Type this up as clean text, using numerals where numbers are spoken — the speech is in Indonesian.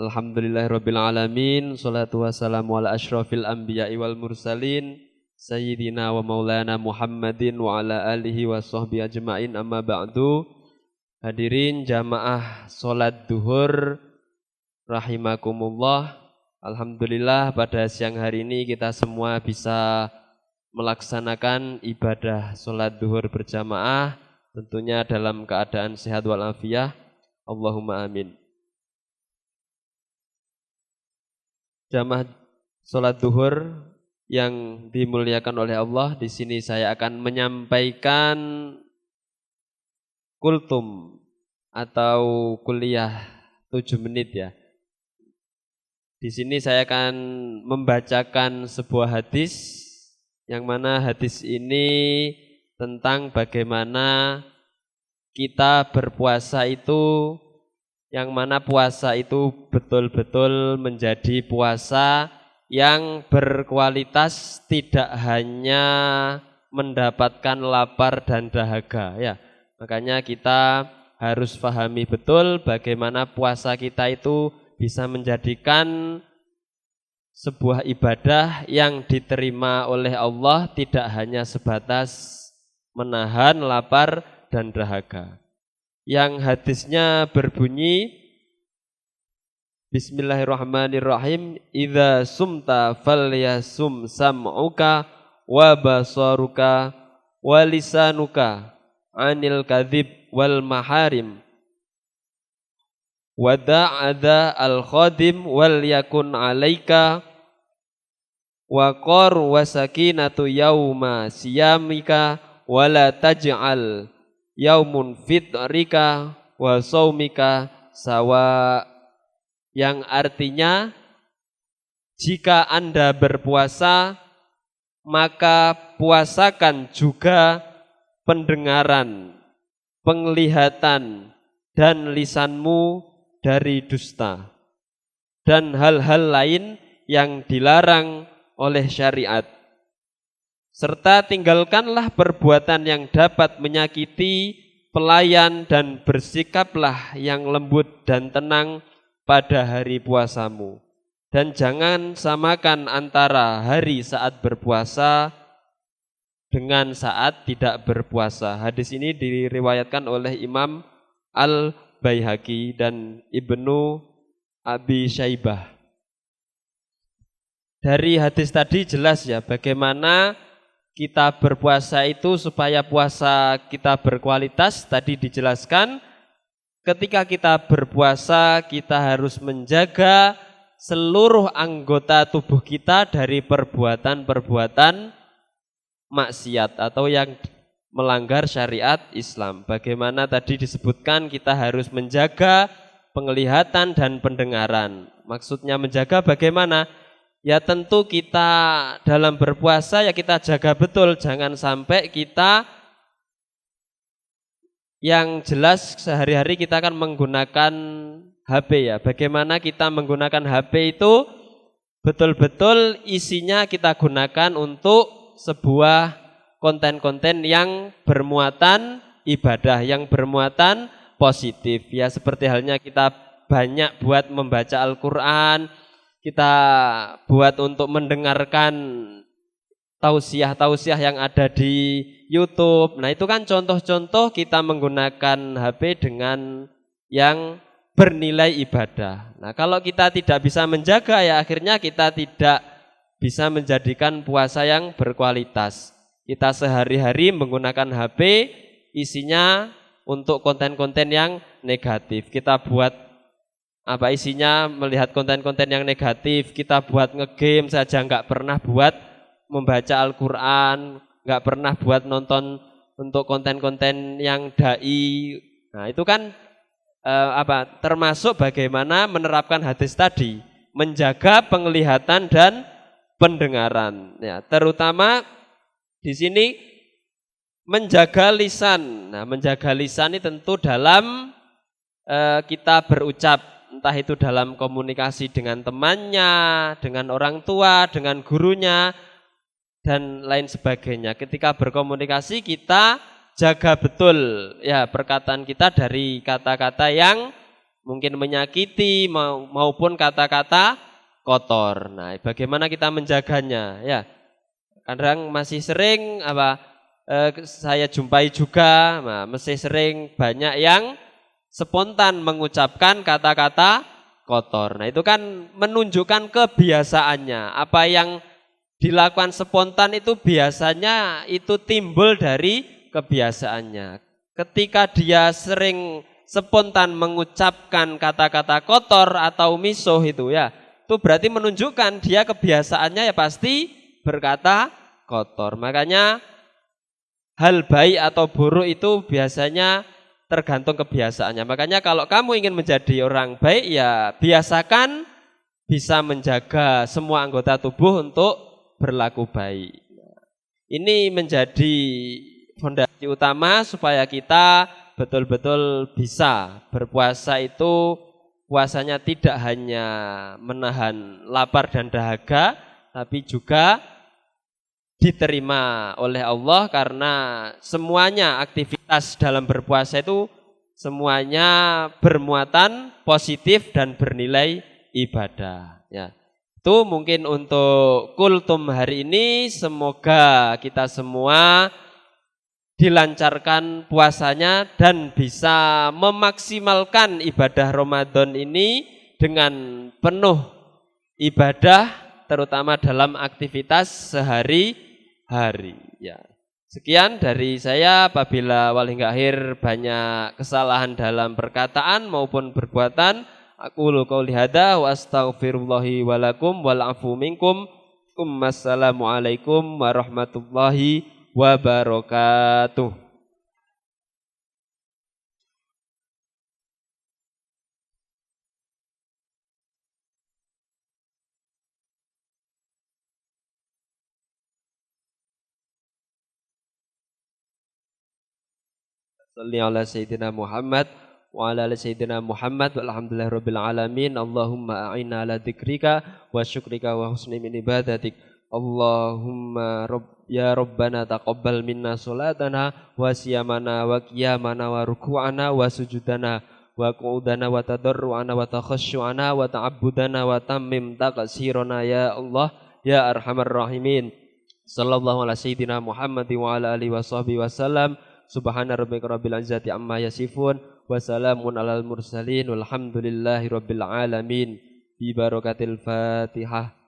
Alhamdulillahirabbil alamin, sholatu wassalamu ala asyrafil anbiya'i wal mursalin, sayyidina wa maulana Muhammadin wa ala alihi wa sahbihi ajma'in, amma ba'du. Hadirin jamaah salat duhur rahimakumullah. Alhamdulillah pada siang hari ini kita semua bisa melaksanakan ibadah salat duhur berjamaah, tentunya dalam keadaan sehat walafiat. Allahumma amin. Jamaah salat duhur yang dimuliakan oleh Allah, di sini saya akan menyampaikan kultum atau kuliah 7 menit ya. Di sini saya akan membacakan sebuah hadis, yang mana hadis ini tentang bagaimana kita berpuasa itu, yang mana puasa itu betul-betul menjadi puasa yang berkualitas, tidak hanya mendapatkan lapar dan dahaga ya. Makanya kita harus pahami betul bagaimana puasa kita itu bisa menjadikan sebuah ibadah yang diterima oleh Allah, tidak hanya sebatas menahan lapar dan dahaga. Yang hadisnya berbunyi, Bismillahirrahmanirrahim, idza sumta falyasum sam'uka wa basaruka wa lisanuka anil kadhib wal maharim wa da'adha al khadim wal yakun alaika wa qar wa sakinatu yauma siyamika wa la taj'al yaumun fitrika wa saumika sawa, yang artinya jika Anda berpuasa maka puasakan juga pendengaran, penglihatan dan lisanmu dari dusta dan hal-hal lain yang dilarang oleh syariat. Serta tinggalkanlah perbuatan yang dapat menyakiti pelayan dan bersikaplah yang lembut dan tenang pada hari puasamu. Dan jangan samakan antara hari saat berpuasa dengan saat tidak berpuasa. Hadis ini diriwayatkan oleh Imam Al-Baihaqi dan Ibnu Abi Syaibah. Dari hadis tadi jelas ya bagaimana kita berpuasa itu supaya puasa kita berkualitas. Tadi dijelaskan ketika kita berpuasa kita harus menjaga seluruh anggota tubuh kita dari perbuatan-perbuatan maksiat atau yang melanggar syariat Islam. Bagaimana tadi disebutkan kita harus menjaga penglihatan dan pendengaran. Maksudnya menjaga bagaimana? Ya tentu kita dalam berpuasa ya kita jaga betul, jangan sampai kita, yang jelas sehari-hari kita akan menggunakan HP ya. Bagaimana kita menggunakan HP itu betul-betul isinya kita gunakan untuk sebuah konten-konten yang bermuatan ibadah, yang bermuatan positif ya, seperti halnya kita banyak buat membaca Al-Quran, kita buat untuk mendengarkan tausiah-tausiah yang ada di YouTube. Nah itu kan contoh-contoh kita menggunakan HP dengan yang bernilai ibadah. Nah kalau kita tidak bisa menjaga ya akhirnya kita tidak bisa menjadikan puasa yang berkualitas. Kita sehari-hari menggunakan HP isinya untuk konten-konten yang negatif. Kita buat apa isinya melihat konten-konten yang negatif, kita buat ngegame saja, nggak pernah buat membaca Al-Quran, nggak pernah buat nonton untuk konten-konten yang dai. Nah itu kan termasuk bagaimana menerapkan hadis tadi, menjaga penglihatan dan pendengaran. Ya, terutama di sini menjaga lisan. Nah menjaga lisan ini tentu dalam kita berucap, entah itu dalam komunikasi dengan temannya, dengan orang tua, dengan gurunya, dan lain sebagainya. Ketika berkomunikasi kita jaga betul ya perkataan kita dari kata-kata yang mungkin menyakiti maupun kata-kata kotor. Nah, bagaimana kita menjaganya? Ya, kadang masih sering saya jumpai juga, masih sering banyak yang spontan mengucapkan kata-kata kotor. Nah, itu kan menunjukkan kebiasaannya. Apa yang dilakukan spontan itu biasanya itu timbul dari kebiasaannya. Ketika dia sering spontan mengucapkan kata-kata kotor atau misuh itu ya, itu berarti menunjukkan dia kebiasaannya ya pasti berkata kotor. Makanya hal baik atau buruk itu biasanya tergantung kebiasaannya. Makanya kalau kamu ingin menjadi orang baik ya biasakan bisa menjaga semua anggota tubuh untuk berlaku baik. Ini menjadi fondasi utama supaya kita betul-betul bisa berpuasa itu puasanya tidak hanya menahan lapar dan dahaga, tapi juga diterima oleh Allah karena semuanya aktivitas dalam berpuasa itu semuanya bermuatan positif dan bernilai ibadah. Ya. Itu mungkin untuk kultum hari ini, semoga kita semua dilancarkan puasanya dan bisa memaksimalkan ibadah Ramadan ini dengan penuh ibadah terutama dalam aktivitas sehari-hari ya. Sekian dari saya, apabila wal hingga akhir banyak kesalahan dalam perkataan maupun perbuatan, aku qouli hadza wa astaghfirullahi wa lakum wal afu minkum. Wassalamualaikum warahmatullahi wabarakatuh. Shalli ala sayyidina Muhammad wa ala ali sayyidina Muhammad walhamdulillahirabbil alamin. Allahumma a'inna ala dzikrika wa syukrika wa husni min ibadatik. Allahumma ya Rabbana taqabbal minna salatana wa siyamana wa qiyamana wa ruku'ana wa sujudana wa qu'udana wa tadarru'ana wa takhasyu'ana wa ta'abbudana wa tammim taqsirana ya Allah ya arhamar rahimin. Sallallahu ala sayyidina Muhammad wa ala alihi wa sahbihi wasallam. Subhana rabbika rabbil izzati amma yasifun wa salamun alal mursalin walhamdulillahi rabbil alamin. Bi barakatil Fatihah.